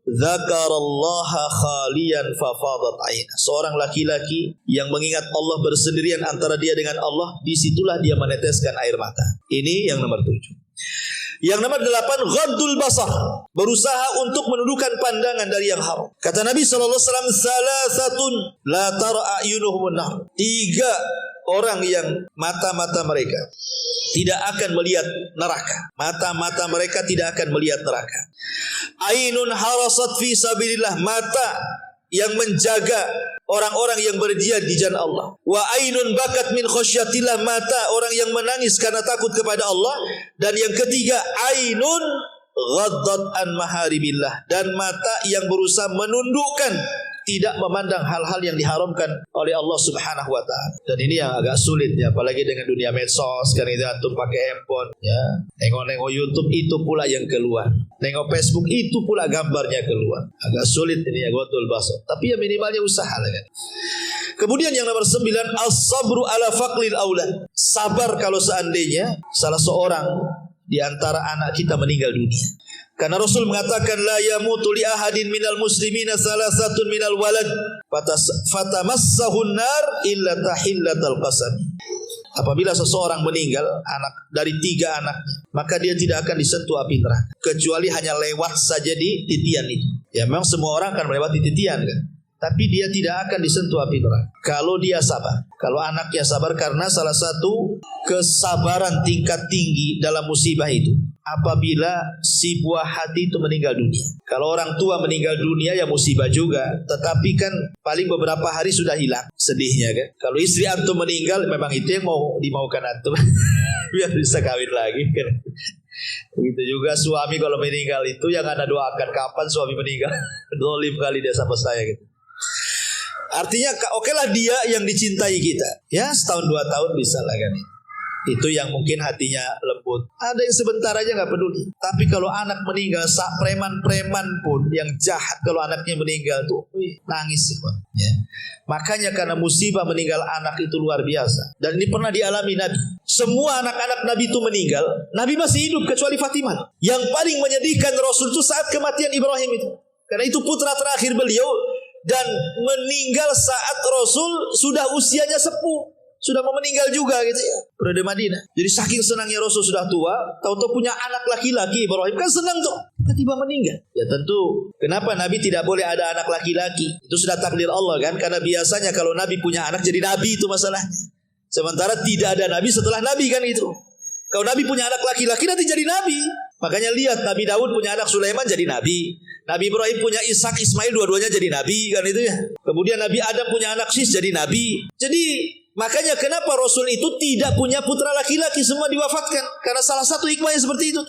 dzakarallaha khaliyan fafadat aina, seorang laki-laki yang mengingat Allah bersendirian antara dia dengan Allah, disitulah dia meneteskan air mata. Ini yang nomor 7. Yang nomor 8, ghaddul basar, berusaha untuk menundukkan pandangan dari yang haram. Kata Nabi SAW, salasatun la tara ayunuhumun nar, 3 orang yang mata-mata mereka tidak akan melihat neraka. Mata-mata mereka tidak akan melihat neraka. Ainun harasat fi sabilillah, mata yang menjaga orang-orang yang berjihad di jalan Allah. Wa ainun bakat min khasyatillah, mata orang yang menangis karena takut kepada Allah. Dan yang ketiga, ainun ghaddat an maharibillah, dan mata yang berusaha menundukkan tidak memandang hal-hal yang diharamkan oleh Allah Subhanahu wa taala. Dan ini yang agak sulit ya, apalagi dengan dunia medsos. Kan itu antum pakai handphone ya, nengok-nengok YouTube itu pula yang keluar, nengok Facebook itu pula gambarnya keluar. Agak sulit ini ya, gotul basar. Tapi ya minimalnya usaha lah kan. Kemudian yang nomor 9, as-sabru ala faqlil aulad. Sabar kalau seandainya salah seorang di antara anak kita meninggal dunia. Karena Rasul mengatakan la yamutu li ahadin minal muslimina salasatun minal walad fatamassahun nar illa tahillatal qasam. Apabila seseorang meninggal anak dari 3 anaknya, maka dia tidak akan disentuh api neraka kecuali hanya lewat saja di titian itu. Ya memang semua orang akan melewati titian kan, tapi dia tidak akan disentuh api neraka kalau dia sabar. Kalau anaknya sabar, karena salah satu kesabaran tingkat tinggi dalam musibah itu apabila si buah hati itu meninggal dunia. Kalau orang tua meninggal dunia ya musibah juga, tetapi kan paling beberapa hari sudah hilang sedihnya kan. Kalau istri antum meninggal, memang itu yang mau dimaukan antum biar bisa kawin lagi kan. Begitu juga suami kalau meninggal, itu yang Anda doakan kapan suami meninggal. Dolim kali dia sama saya gitu. Artinya okelah dia yang dicintai kita, ya setahun 2 tahun bisa lah kan. Itu yang mungkin hatinya lembut. Ada yang sebentar aja gak peduli. Tapi kalau anak meninggal, preman-preman pun yang jahat, kalau anaknya meninggal tuh nangis sih, ya. Makanya karena musibah meninggal anak itu luar biasa. Dan ini pernah dialami Nabi. Semua anak-anak Nabi itu meninggal, Nabi masih hidup kecuali Fatimah. Yang paling menyedihkan Rasul itu saat kematian Ibrahim itu. Karena itu putra terakhir beliau, dan meninggal saat Rasul sudah usianya sepuh, sudah mau meninggal juga gitu ya, periode Madinah. Jadi saking senangnya Rasul sudah tua, tahu-tahu punya anak laki-laki, Ibrahim kan senang tuh, tiba-tiba meninggal. Ya tentu, kenapa Nabi tidak boleh ada anak laki-laki? Itu sudah takdir Allah kan, karena biasanya kalau Nabi punya anak jadi Nabi, itu masalahnya. Sementara tidak ada Nabi setelah Nabi kan itu. Kalau Nabi punya anak laki-laki nanti jadi Nabi. Makanya lihat Nabi Daud punya anak Sulaiman jadi Nabi. Nabi Ibrahim punya Ishak, Ismail, dua-duanya jadi Nabi kan itu ya. Kemudian Nabi Adam punya anak Sis jadi Nabi. Jadi makanya kenapa Rasul itu tidak punya putra laki-laki, semua diwafatkan. Karena salah satu hikmahnya seperti itu.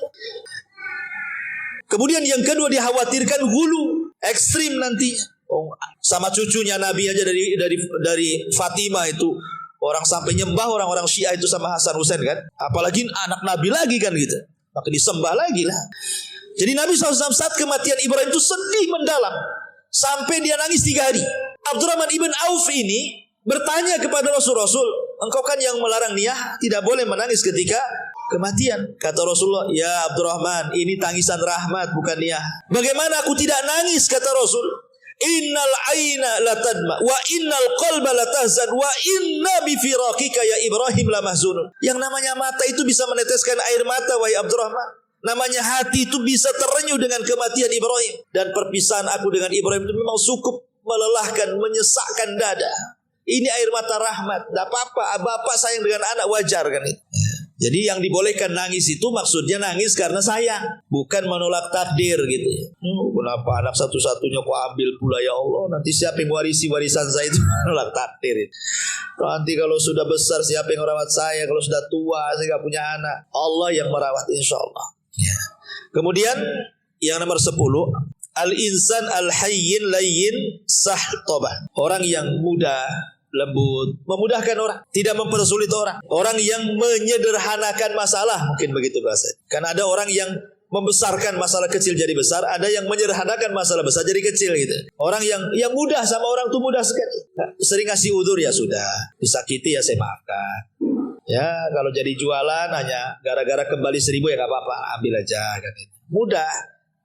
Kemudian yang kedua, dikhawatirkan hulu ekstrim nanti. Oh, sama cucunya Nabi aja dari Fatimah itu. Orang sampai nyembah orang-orang Syiah itu sama Hasan Husain kan. Apalagi anak Nabi lagi kan gitu. Maka disembah lagi lah. Jadi Nabi SAW saat kematian Ibrahim itu sedih mendalam. Sampai dia nangis 3 hari. Abdurrahman ibn Auf ini bertanya kepada Rasul, engkau kan yang melarang niyah, tidak boleh menangis ketika kematian. Kata Rasulullah, ya Abdurrahman, ini tangisan rahmat bukan niyah. Bagaimana aku tidak nangis, kata Rasul. Innal aina latadma wa innal qalba latahzan wa inna bi firaqika ya Ibrahim lamahzunun. Yang namanya mata itu bisa meneteskan air mata, wahai Abdurrahman. Namanya hati itu bisa terenyuh dengan kematian Ibrahim. Dan perpisahan aku dengan Ibrahim itu memang cukup melelahkan, menyesakkan dada. Ini air mata rahmat. Tidak apa-apa, bapak sayang dengan anak, wajar kan itu. Jadi yang dibolehkan nangis itu maksudnya nangis karena sayang, bukan menolak takdir gitu ya. Kenapa anak satu-satunya kok ambil pula ya Allah? Nanti siapa yang warisi warisan saya itu? Menolak takdir itu. Nanti kalau sudah besar siapa yang merawat saya? Kalau sudah tua saya gak punya anak, Allah yang merawat insya Allah ya. Kemudian yang nomor 10, al-insan al-hayyin layyin sahtobah. Orang yang mudah, lembut, memudahkan orang, tidak mempersulit orang. Orang yang menyederhanakan masalah, mungkin begitu bahasa. Karena ada orang yang membesarkan masalah kecil jadi besar, ada yang menyederhanakan masalah besar jadi kecil gitu. Orang yang mudah sama orang tuh mudah sekali. Sering ngasih udzur ya sudah, disakiti ya saya maafkan. Ya kalau jadi jualan hanya gara-gara kembali 1.000 ya gak apa-apa, ambil aja kan itu. Mudah.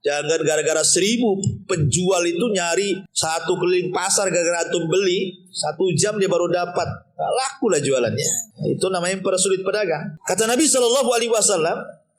Jangan gara-gara 1.000 penjual itu nyari 1 keliling pasar gara-gara antum beli 1 jam dia baru dapat, laku lah jualannya. Itu namanya persulit pedagang. Kata Nabi SAW,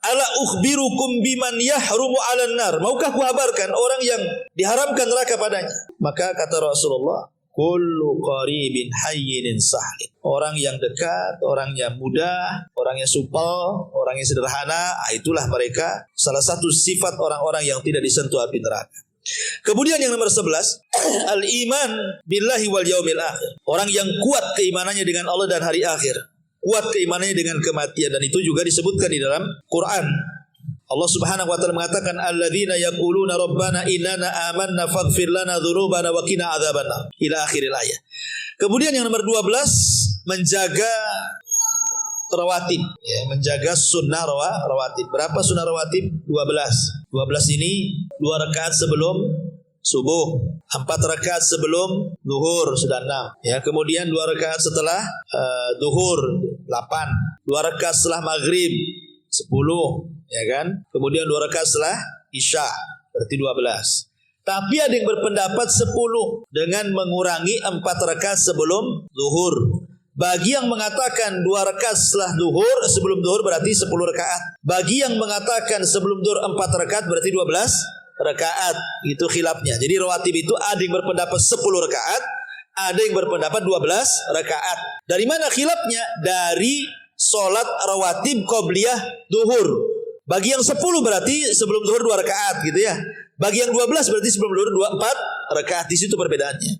ala ukhbirukum biman yahrumu 'alan nar. Maukah kuhabarkan orang yang diharamkan neraka padanya? Maka kata Rasulullah, kullu qaribin hayyin sahlin. Orang yang dekat, orang yang mudah, orang yang supel, orang yang sederhana, itulah mereka salah satu sifat orang-orang yang tidak disentuh api neraka. Kemudian yang nomor 11, al-iman billahi wal yaumil akhir. Orang yang kuat keimanannya dengan Allah dan hari akhir. Kuat keimanannya dengan kematian, dan itu juga disebutkan di dalam Quran. Allah Subhanahu wa taala mengatakan alladzina yaquluna rabbana innana amanna faghfir lana dzunubana wa qina adzabannar ila akhiril ayat. Kemudian yang nomor 12, menjaga rawatib, ya, menjaga sunnah rawatib. Berapa sunnah rawatib? 12. 12 ini 2 rakaat sebelum subuh, 4 rakaat sebelum zuhur, sudah 6. Ya, kemudian 2 rakaat setelah zuhur, 8. 2 rakaat setelah maghrib, 10, ya kan? Kemudian 2 rakaat setelah isya, berarti 12. Tapi ada yang berpendapat 10 dengan mengurangi 4 rakaat sebelum zuhur. Bagi yang mengatakan 2 rakaat setelah zuhur, sebelum zuhur berarti 10 rakaat. Bagi yang mengatakan sebelum zuhur 4 rakaat berarti 12 rakaat. Itu khilafnya. Jadi rawatib itu ada yang berpendapat 10 rakaat, ada yang berpendapat 12 rakaat. Dari mana khilafnya? Dari sholat rawatib qobliyah zuhur. Bagi yang 10 berarti sebelum zuhur 2 rakaat gitu ya. Bagi yang 12 berarti sebelum zuhur 4 rakaat. Di situ perbedaannya.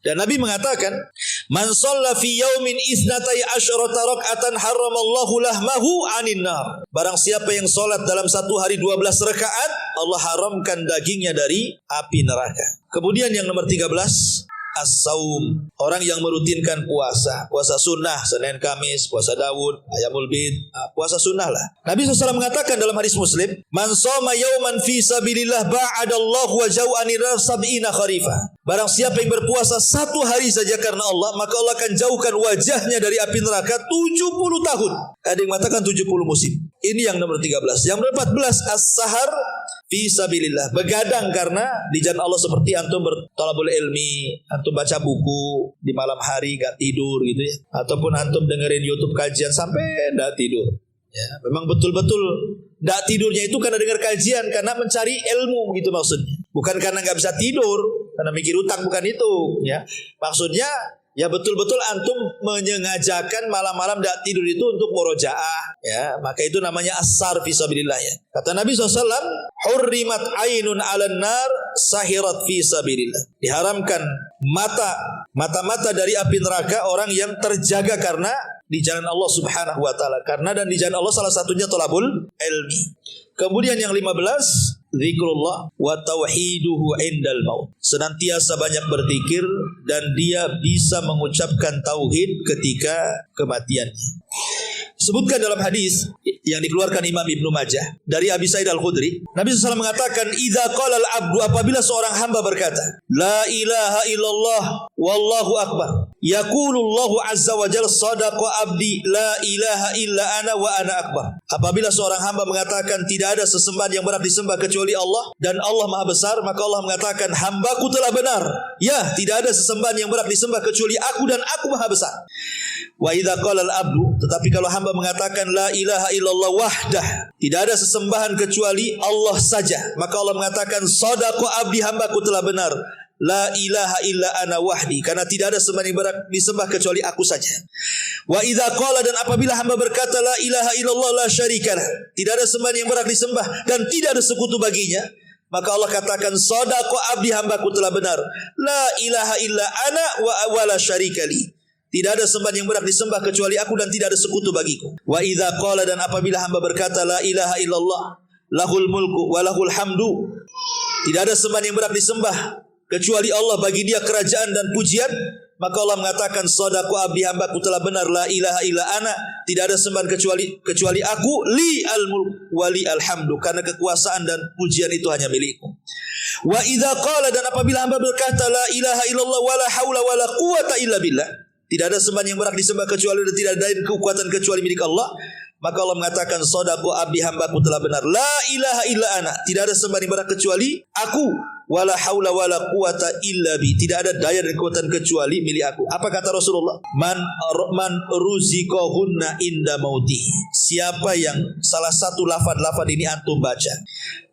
Dan Nabi mengatakan, "Man shalla fi yaumin isnatai asyrata rak'atan haramallahu lahmahu 'anil nar." Barang siapa yang salat dalam satu hari 12 rakaat, Allah haramkan dagingnya dari api neraka. Kemudian yang nomor 13, as-saum. Orang yang merutinkan puasa. Puasa sunnah, Senin Kamis, puasa Daud, Ayamul Bid, puasa sunnah lah. Nabi SAW mengatakan dalam hadis Muslim, "Man shoma yauman fi sabilillah ba'adallahu wajhahu 'anil nar sab'ina kharifa." Barang siapa yang berpuasa satu hari saja karena Allah, maka Allah akan jauhkan wajahnya dari api neraka 70 tahun. Ada yang mengatakan 70 musim. Ini yang nomor 13. Yang nomor 14, as-sahar fi sabilillah. Begadang karena di jalan Allah, seperti antum berthalabul ilmi, antum baca buku di malam hari gak tidur gitu ya. Ataupun antum dengerin YouTube kajian sampai gak tidur. Ya, memang betul-betul gak tidurnya itu karena dengar kajian, karena mencari ilmu gitu maksudnya. Bukan karena gak bisa tidur, karena mikir utang, bukan itu ya. Maksudnya ya betul-betul antum menyengajakan malam-malam tidak tidur itu untuk murojaah, ya, maka itu namanya as-sar fi sabilillah ya. Kata Nabi SAW, hurrimat ainun 'alan nar sahirat fi sabilillah. Diharamkan mata-mata dari api neraka orang yang terjaga karena di jalan Allah Subhanahu wa taala. Karena dan di jalan Allah salah satunya thalabul ilmi. Kemudian yang 15, zikrullah wa tauhiduhu indal maut. Senantiasa banyak berzikir dan dia bisa mengucapkan tauhid ketika kematiannya. Sebutkan dalam hadis yang dikeluarkan Imam Ibnu Majah dari Abi Sa'id Al-Khudri, Nabi SAW mengatakan, "Idza qala al-'abdu," apabila seorang hamba berkata, "La ilaha illallah wallahu akbar." Yaqulullahu azza wa jalla, "Sadaqa abdi, la ilaha illa ana wa ana akbar." Apabila seorang hamba mengatakan tidak ada sesembahan yang berhak disembah kecuali Allah dan Allah Maha Besar, maka Allah mengatakan, "Hambaku telah benar. Ya, tidak ada sesembahan yang berhak disembah kecuali aku dan aku Maha Besar." Wa idza qala al-'abdu, tetapi kalau hamba mengatakan la ilaha illallah wahdah, tidak ada sesembahan kecuali Allah saja, maka Allah mengatakan, "Shadaqa abdi, hambaku telah benar. La ilaha illa ana wahdi," karena tidak ada sembahan yang berhak disembah kecuali aku saja. Wa idza qala, dan apabila hamba berkata la ilaha illallah la syarikalah, tidak ada sembahan yang berhak disembah dan tidak ada sekutu baginya, maka Allah katakan, "Shadaqa abdi, hambaku telah benar. La ilaha illa ana wa la syarikali." Tidak ada sembahan yang berhak disembah kecuali aku dan tidak ada sekutu bagiku. Wa idza qala, dan apabila hamba berkata la ilaha illallah lahul mulku wa lahul hamdu, tidak ada sembahan yang berhak disembah kecuali Allah, bagi dia kerajaan dan pujian, maka Allah mengatakan, "Shadaqa abdi, hambaku telah benar. La ilaha illa ana, tidak ada sembahan kecuali aku. Li al mulk wa li alhamdu, karena kekuasaan dan pujian itu hanya milikku." Wa idza qala, dan apabila hamba berkata la ilaha illallah wa la haula wa la quwata illa billah, tidak ada sembahan yang berhak disembah kecuali dan tidak ada kekuatan kecuali milik Allah, maka Allah mengatakan, "Shadaqa abdi, hambaku telah benar. La ilaha illa ana, tidak ada sembahan yang berhak kecuali aku. Wala haula wala quwata illa bi, tidak ada daya dan kekuatan kecuali milik aku." Apa kata Rasulullah? Man ruziqahunna inda mauti. Siapa yang salah satu lafaz-lafaz ini antum baca,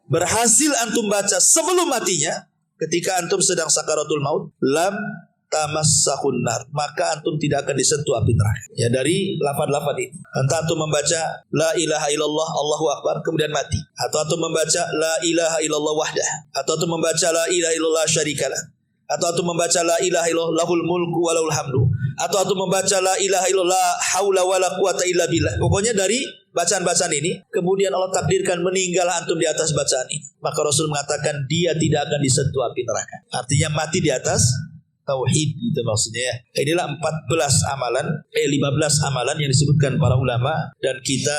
berhasil antum baca sebelum matinya, ketika antum sedang sakaratul maut, lam tamassahun nar, maka antum tidak akan disentuh api neraka. Ya, dari lafaz-lafaz ini. Entah antum membaca la ilaha illallah Allahu akbar kemudian mati, atau antum membaca la ilaha illallah wahdah, atau antum membaca la ilaha illallah syarikalah, atau antum membaca la ilaha illallah lahul mulku walahul hamdu, atau antum membaca la ilaha illallah haula wala quwata illa billah. Pokoknya dari bacaan-bacaan ini, kemudian Allah takdirkan meninggal antum di atas bacaan ini, maka Rasul mengatakan dia tidak akan disentuh api neraka. Artinya mati di atas tauhid, itu maksudnya ya. Inilah 15 amalan yang disebutkan para ulama, dan kita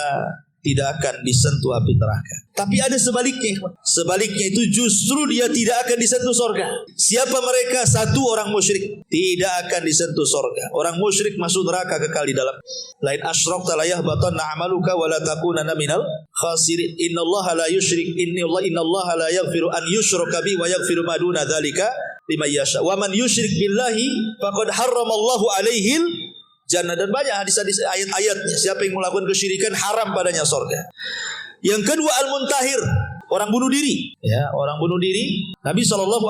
tidak akan disentuh api neraka. Tapi ada sebaliknya. Sebaliknya itu justru dia tidak akan disentuh surga. Siapa mereka? Satu, orang musyrik tidak akan disentuh surga. Orang musyrik masuk neraka kekal di dalam. Lain asyrakta la yahbatanna amaluka wa la takunanna minal khasirin. Innallaha la yusyrik innallaha la yaghfiru an yushraka bihi wa yaghfiru ma duna dzalika liman yasha. Wa man yusyrik billahi faqad harramallahu alaihil jannah. Dan banyak hadis-hadis ayat-ayatnya. Siapa yang melakukan kesyirikan haram padanya surga. Yang kedua, al-muntahir, orang bunuh diri. Ya, orang bunuh diri. Nabi SAW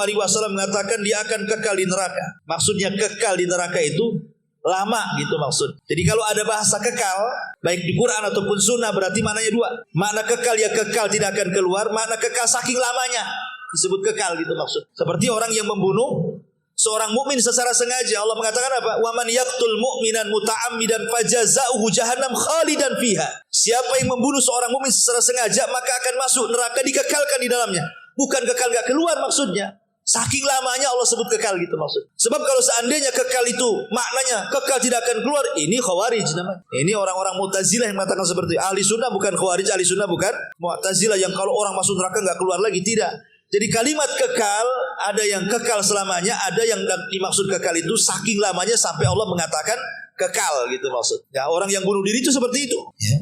mengatakan dia akan kekal di neraka. Maksudnya kekal di neraka itu lama gitu maksud. Jadi kalau ada bahasa kekal, baik di Quran ataupun Sunnah, berarti maknanya dua. Makna kekal ya kekal tidak akan keluar. Makna kekal saking lamanya disebut kekal gitu maksud. Seperti orang yang membunuh seorang mukmin secara sengaja. Allah mengatakan apa? Wa man yaqtul mu'minan muta'ammidan fajazaohu jahannam khalidan fiha. Siapa yang membunuh seorang mukmin secara sengaja maka akan masuk neraka, dikekalkan di dalamnya. Bukan kekal enggak keluar maksudnya. Saking lamanya Allah sebut kekal gitu maksud. Sebab kalau seandainya kekal itu maknanya kekal tidak akan keluar, ini khawarij namanya. Ini orang-orang Mu'tazilah yang mengatakan seperti itu. Ahli sunnah bukan khawarij, ahli sunnah bukan Mu'tazilah yang kalau orang masuk neraka enggak keluar lagi, tidak. Jadi kalimat kekal, ada yang kekal selamanya, ada yang dimaksud kekal itu saking lamanya sampai Allah mengatakan kekal gitu maksud. Ya, orang yang bunuh diri itu seperti itu. Ya.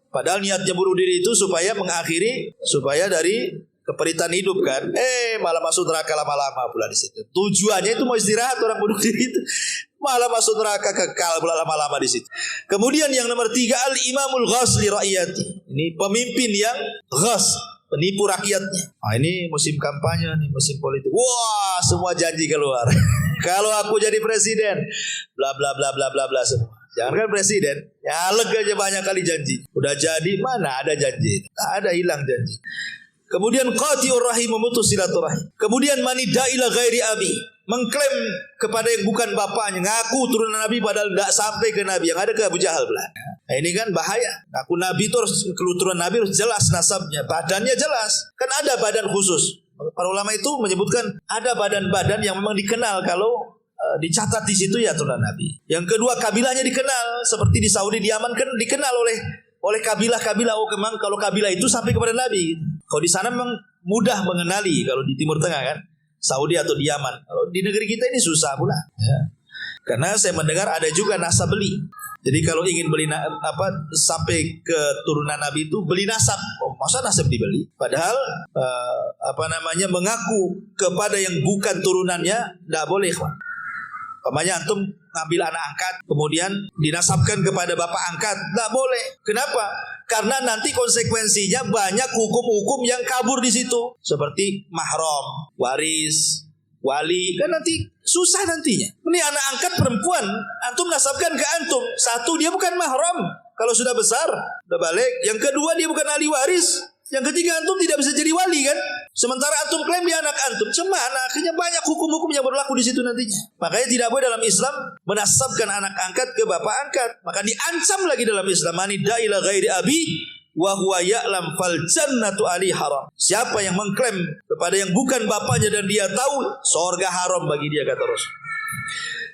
Padahal niatnya bunuh diri itu supaya mengakhiri, supaya dari keperitan hidup kan. Malah masuk neraka lama-lama pula di situ. Tujuannya itu mau istirahat orang bunuh diri itu. Malah masuk neraka kekal pula lama-lama di situ. Kemudian yang nomor 3, al-imamul ghas li ra'iyati. Ini pemimpin yang ghas, penipu rakyatnya. Ini musim kampanye nih, musim politik. Wah, semua janji keluar. Kalau aku jadi presiden, bla bla bla bla bla bla semua. Jangankan presiden, ya aja banyak kali janji. Udah jadi, mana ada janji? Tak ada, hilang janji. Kemudian qati'ur rahim, memutus silaturahim. Kemudian manida ila ghairi abi, mengklaim kepada yang bukan bapaknya, ngaku turunan Nabi padahal tidak sampai ke Nabi, yang ada ke Abu Jahal pula. Nah, ini kan bahaya. Ngaku Nabi itu harus, keturunan Nabi harus jelas nasabnya, badannya jelas. Kan ada badan khusus. Para ulama itu menyebutkan ada badan-badan yang memang dikenal kalau dicatat di situ ya turunan Nabi. Yang kedua, kabilahnya dikenal, seperti di Saudi, di Yaman kan dikenal oleh kabilah-kabilah. Oh, memang kalau kabilah itu sampai kepada Nabi. Kalau di sana memang mudah mengenali, kalau di Timur Tengah kan, Saudi atau di Yaman. Kalau di negeri kita ini susah pula. Ya. Karena saya mendengar ada juga nasab beli. Jadi kalau ingin beli sampai ke turunan Nabi itu beli nasab. Oh, masa nasab dibeli? Padahal mengaku kepada yang bukan turunannya tidak boleh. Pamannya antum ngambil anak angkat kemudian dinasabkan kepada bapak angkat, tidak boleh. Kenapa? Karena nanti konsekuensinya banyak hukum-hukum yang kabur di situ, seperti mahram, waris, wali, kan nanti susah nantinya. Ini anak angkat perempuan, antum nasabkan ke antum. Satu, dia bukan mahram kalau sudah besar, udah balik. Yang kedua, dia bukan ahli waris. Yang ketiga, antum tidak bisa jadi wali kan. Sementara antum klaim dia anak antum, cemana? Akhirnya banyak hukum-hukum yang berlaku di situ nantinya. Makanya tidak boleh dalam Islam menasabkan anak angkat ke bapak angkat. Maka diancam lagi dalam Islam, manida ila ghairi abi wa huwa ya'lam fal jannatu ali haram. Siapa yang mengklaim kepada yang bukan bapaknya dan dia tahu, surga haram bagi dia, kata Rasul.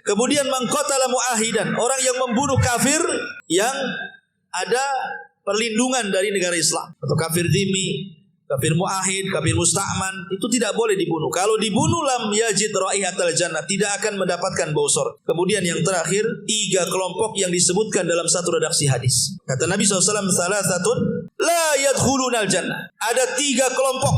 Kemudian man qatala muahidan, orang yang membunuh kafir yang ada perlindungan dari negara Islam, atau kafir dhimmi, kafir muahid, kafir musta'man, itu tidak boleh dibunuh. Kalau dibunuh lam yajid raihatal jannah, tidak akan mendapatkan bau surga. Kemudian yang terakhir, 3 kelompok yang disebutkan dalam satu redaksi hadis. Kata Nabi SAW, salasatun la yadkhulunal jannah. Ada 3 kelompok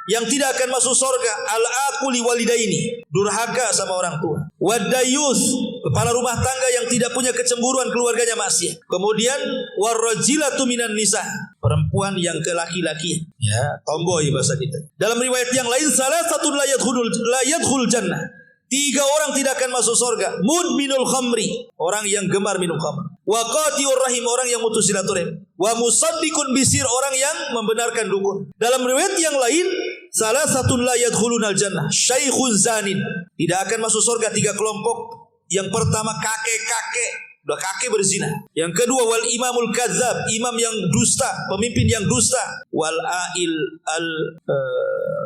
yang tidak akan masuk surga. Al-aquli walidaini, durhaka sama orang tua. Wadayus, kepala rumah tangga yang tidak punya kecemburuan keluarganya maksiat. Kemudian warrajilatu minan nisa, perempuan yang ke laki-laki, ya, tomboy bahasa kita. Dalam riwayat yang lain, salasatun la yadkhul jannah. 3 orang tidak akan masuk surga. Mudminul khamri, orang yang gemar minum khamr. Wa qati'ur rahim, orang yang mutus silaturahim. Wa musaddiqun bisir, orang yang membenarkan dukun. Dalam riwayat yang lain, salasatun la yadkhulunal jannah. Syaikhun zanin, tidak akan masuk surga 3 kelompok. Yang pertama, kakek-kakek Udah kakek berzina. Yang kedua wal imamul kadzab, imam yang dusta, pemimpin yang dusta. Wal ail al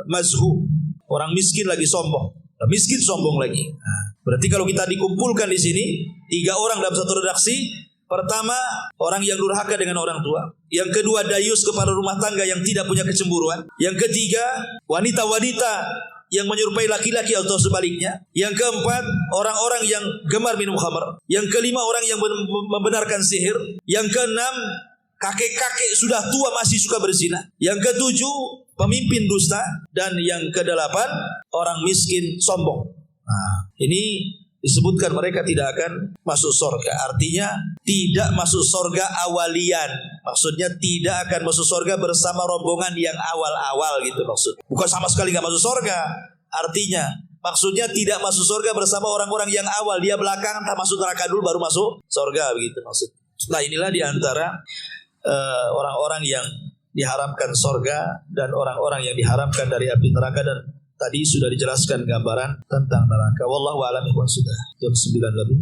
mazhu, orang miskin lagi sombong. Miskin sombong lagi. Nah, berarti kalau kita dikumpulkan di sini 3 orang dalam satu redaksi. Pertama, orang yang durhaka dengan orang tua. Yang kedua, dayus kepala rumah tangga yang tidak punya kecemburuan. Yang ketiga, wanita-wanita yang menyerupai laki-laki atau sebaliknya. Yang keempat, orang-orang yang gemar minum khamar. Yang kelima, orang yang membenarkan sihir. Yang keenam, kakek-kakek sudah tua masih suka berzina. Yang ketujuh, pemimpin dusta. Dan yang kedelapan, orang miskin sombong. Nah, ini disebutkan mereka tidak akan masuk surga. Artinya tidak masuk surga awalian. Maksudnya tidak akan masuk surga bersama rombongan yang awal-awal gitu maksud. Bukan sama sekali gak masuk surga. Artinya maksudnya tidak masuk surga bersama orang-orang yang awal. Dia belakangan tak masuk neraka dulu baru masuk surga begitu maksud. Nah inilah diantara orang-orang yang diharamkan surga dan orang-orang yang diharamkan dari api neraka. Dan tadi sudah dijelaskan gambaran tentang neraka. Wallahu a'lam bishawab. Jam 9 lebih.